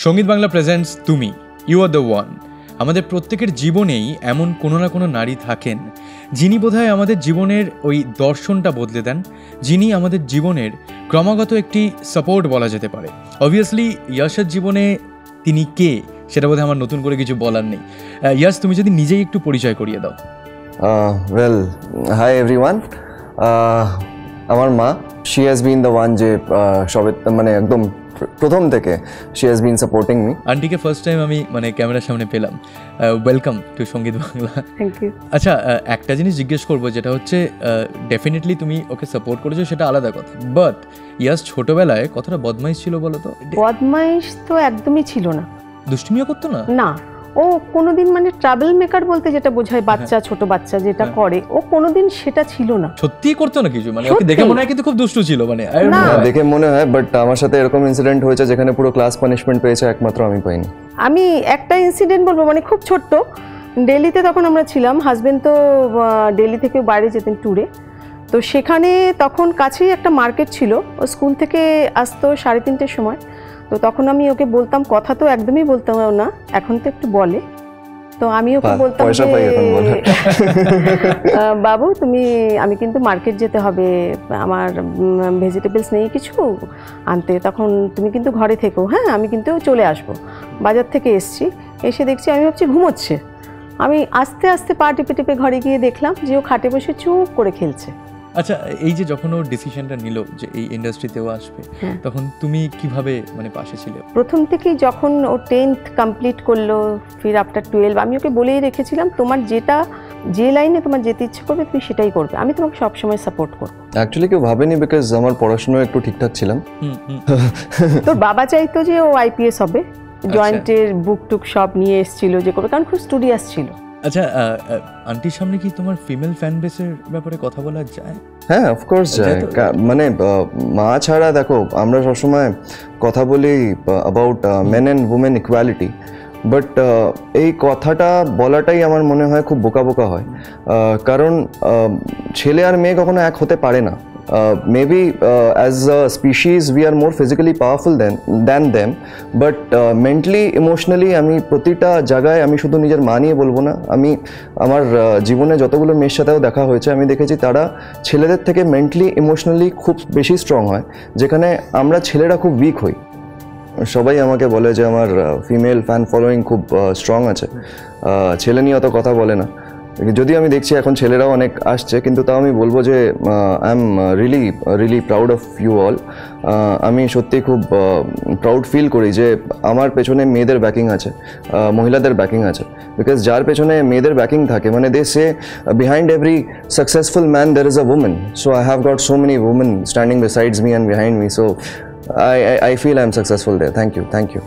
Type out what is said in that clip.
সঙ্গীত বাংলা প্রেজেন্টস তুমি you are the one. আমাদের প্রত্যেকের জীবনেই এমন কোনো না কোনো নারী থাকেন যিনি বোধহয় আমাদের জীবনের ওই দর্শনটা বদলে দেন, যিনি আমাদের জীবনের ক্রমাগত একটি সাপোর্ট বলা যেতে পারে। অবভিয়াসলি ইয়াশের জীবনে তিনি কে সেটা বোধহয় আমার নতুন করে কিছু বলার নেই। ইয়াশ, তুমি যদি নিজেই একটু পরিচয় করিয়ে দাও। Well, hi everyone. আমার মা, she has been the one যে সবে মানে একদম প্রথম থেকে she has been supporting me. আন্টিকে ফার্স্ট টাইম আমি ক্যামেরার সামনে পেলাম। ওয়েলকাম টু সঙ্গীত বাংলা। Thank you. আচ্ছা, একটা জিনিস জিজ্ঞেস করবো, যেটা হচ্ছে ডেফিনেটলি তুমি ওকে সাপোর্ট করেছো, সেটা আলাদা কথা, বাট ইয়াস ছোটবেলায় কতটা বদমাইশ ছিল বলো তো? বদমাইশ তো একদমই ছিল না। দুষ্টুমিও করতো না? না, ও কোনোদিন ট্রাভেল মেকার বলতে যেটা বোঝায় বাচ্চা, ছোট বাচ্চা যেটা করে, ও কোনোদিন সেটা ছিল না। সত্যি করতো না কিছু? ওকে দেখে মনে হয় কিন্তু খুব দুষ্টু ছিল। দেখে মনে হয়, বাট আমার সাথে এরকম ইনসিডেন্ট হয়েছে যেখানে পুরো ক্লাস পানিশমেন্ট পেয়েছে, একমাত্র আমি পাইনি। আমি একটা ইনসিডেন্ট বলবো, খুব ছোট্ট। দিল্লিতে তখন আমরা ছিলাম, হাজবেন্ড তো দিল্লি থেকে বাইরে যেতেন ট্যুরে, তো সেখানে তখন কাছেই একটা মার্কেট ছিল। ও স্কুল থেকে আসতো 3:30-র সময়। তো তখন আমি ওকে বলতাম, কথা তো একদমই বলতাম না, এখন তো একটু বলে। তো আমি ওকে বলতাম যে বাবু আমি কিন্তু মার্কেট যেতে হবে, আমার ভেজিটেবলস নেই কিছু আনতে, তখন তুমি কিন্তু ঘরে থেকো, হ্যাঁ আমি কিন্তু চলে আসবো। বাজার থেকে এসে দেখছি, আমি ভাবছি ঘুমোচ্ছে। আমি আস্তে আস্তে পা টিপে টিপে ঘরে গিয়ে দেখলাম যে ও খাটে বসে চুপ করে খেলছে। আচ্ছা, এই যে যখন ও ডিসিশনটা নিল যে এই ইন্ডাস্ট্রিতেও আসবে, তখন তুমি কিভাবে পাশে ছিলে? প্রথম থেকেই যখন ও 10th কমপ্লিট করলো, ফির আফটার 12, আমি ওকে বলেই রেখেছিলাম, তোমার যে লাইনে তোমার যেতে ইচ্ছে করবে তুমি সেটাই করবে, আমি তোমাকে সবসময় সাপোর্ট করবো। অ্যাকচুয়ালি কেউ ভাবেনি, বিকজ আমার পড়াশোনা একটু ঠিকঠাক ছিলাম। তোর বাবা চাইতো যে ও IPS হবে, জয়েন্টের বুক টুক সব নিয়ে এসেছিল যে করবে, কারণ খুব স্টুডিয়াস ছিল। আচ্ছা, আন্টির সামনে কি তোমার ফিমেল ফ্যান বেসের ব্যাপারে কথা বলা যায়? হ্যাঁ, অফকোর্স যায়। মা ছাড়া দেখো, আমরা সবসময় কথা বলি about men and women equality, but এই কথাটা বলাটাই আমার মনে হয় খুব বোকা বোকা হয়। কারণ ছেলে আর মেয়ে কখনো এক হতে পারে না। Maybe as a species we are more physically powerful than them, but mentally, emotionally আমি প্রতিটা জায়গায়, আমি শুধু নিজের মা নিয়ে বলবো না, আমি আমার জীবনে যতগুলো মেয়ের সাথেও দেখা হয়েছে, আমি দেখেছি তারা ছেলেদের থেকে মেন্টালি ইমোশনালি খুব বেশি স্ট্রং হয়, যেখানে আমরা ছেলেরা খুব উইক হই। সবাই আমাকে বলে যে আমার ফিমেল ফ্যান ফলোয়িং খুব স্ট্রং আছে, ছেলে নিয়ে অত কথা বলে না। যদি আমি দেখছি এখন ছেলেরাও অনেক আসছে, কিন্তু তাও আমি বলবো যে I am really proud of you all. আমি সত্যি খুব প্রাউড ফিল করি যে আমার পেছনে মেয়েদের ব্যাকিং আছে, মহিলাদের ব্যাকিং আছে। বিকজ যার পেছনে মেয়েদের ব্যাকিং থাকে, they say behind every successful man দের is a women. So I have got so many women standing besides me and behind me. So I feel I am successful there. Thank you.